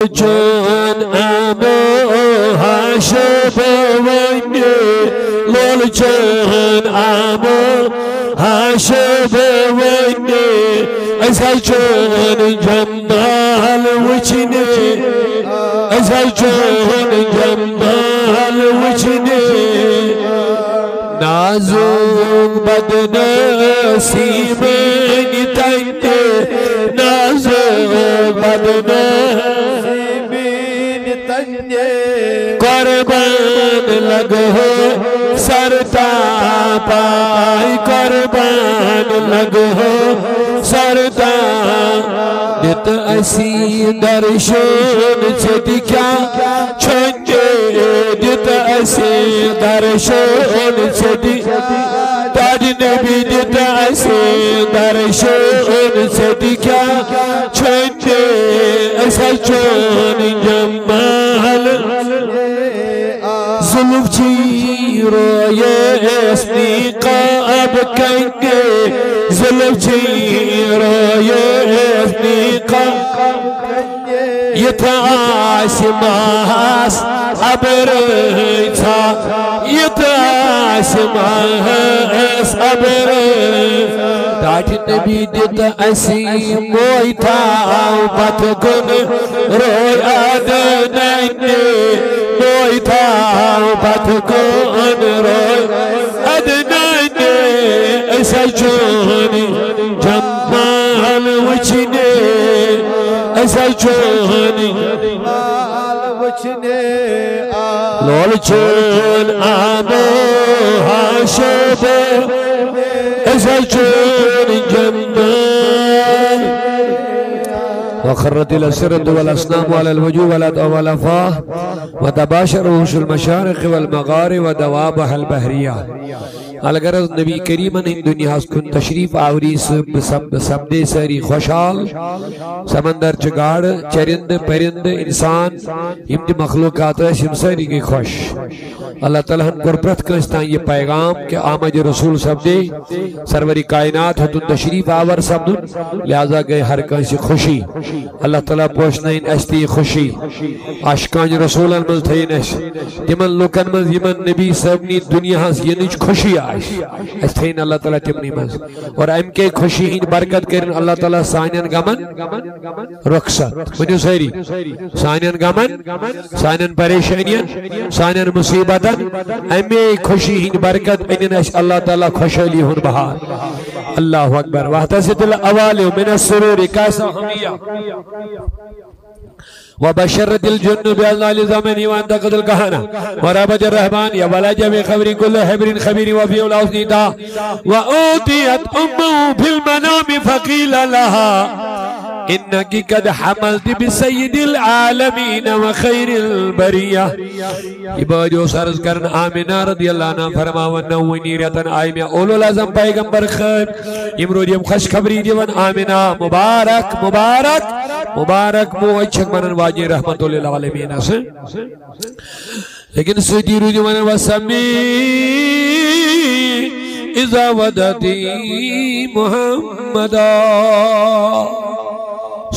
Lolcun Abu Haşibevini Lolcun Abu Haşibevini Ezalcun Cemal Vıçini Ezalcun Cemal Vıçini Nazım badnasibini tayte Nazım badnasibini tayte Kurban लगो सरता पाई कुर्बान लगो सरता नित असी दर्शन से दिखा छंजे नित असी दर्शन से ताज नबी नित असी दर्शन से दिखा छंजे ऐसा चोन Jamal Zulufçi royesni qab kange Zulufçi royesni qab kange Yetasimas abrita Yetasimas abrita Taaj Nabi dit asim moita Batgun roy adnayne Moita Batgun roy adnayne Esajuni Jamal Vıçine Esajuni Jamal Vıçine Lolcun Abu Haşibe Esajuni Jamal وخرت الأسرة والأصنام على الوجوه والأفواه وتباشر وحوش المشارق والمغارب ودوابها البحرية अलगर नबी करीमन इन दुनिया कुन तशरीफ आवरी सबदे सारी खुशहाल समंदर चगाड़ चरिंद परिंद इंसान यम मखलूकात यम सारी गई खुश अल्लाह ताला कोर प्रत कंस तान ये पैगाम कि आमद रसूल सबदे सरवरी कायनात हतुन तशरीफ आवर सबदुन लिहाजा गए हर कंस खुशी अल्लाह ताला पोषन अस्ती खुशी आशिकान रसूलन मज थयन तिमन लुकन मज यमन नबी सबनी दुनिया यनिच खुशी थन अल्लाह ताला तिमनी मज और अम के खुशी हिंद बरकत कर अल्लाह ताला सानन गमन रुखसत वनो सारी सानन गमन सानन परेशानियन सानन मुसीबतन अमे खुशी हिंद बरकत अनिन अल्लाह ताला खुशहाली हुन बहार अल्लाहु अकबर वहतसिल अवालि मिन अस्सुरूर कासहमिया वबशरत الجن بأذنال الزمن وانتقد الكهنة ورابط الرحمن يا بلاج بخبر كل حبر خبير وفي الأوسنيتا وأوتيت أمه في المنام فقيل لها إنك قد حملت بسيد العالمين وخير البرية इबाजो सरज करन आमिना रज़ी अल्लाह अन्हा फरमावन वनीरतन आयमे ओलुल आज़म पैगंबर खैर इमरोज यम खुशखबरी दिवन आमिना मुबारक मुबारक मुबारक मो अच्छक मनन वाजी रहमतुल लिल आलमीन से लेकिन सदी रुज मन वसमी इज़ा वदती मुहम्मदा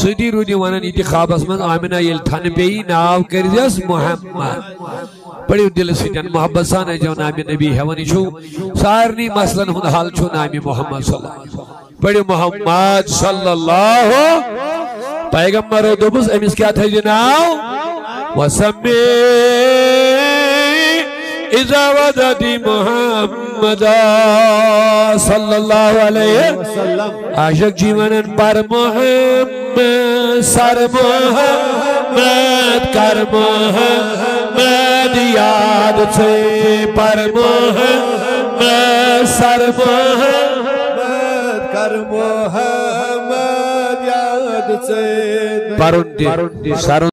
सदी रुज वन इंतखाबस मन आमिना ये थन पे नाव करजस मुहम्मद बड़े दिल सजन मोहब्बत सान जो नामी नबी है वनी छु सारनी मसलन हुन हाल छु नामी मोहम्मद सल्लल्लाहु अलैहि वसल्लम बड़े मोहम्मद सल्लल्लाहु पैगंबर दोबस अमिस क्या थे जनाव वसमी इज़ा वदती मुहम्मद सल्लल्लाहु अलैहि वसल्लम आशिक जीवन पर मुहम्मद सर मुहम्मद कर मुहम्मद याद से पर मुहम्मद सर मुहम्मद कर मुहम्मद याद से पर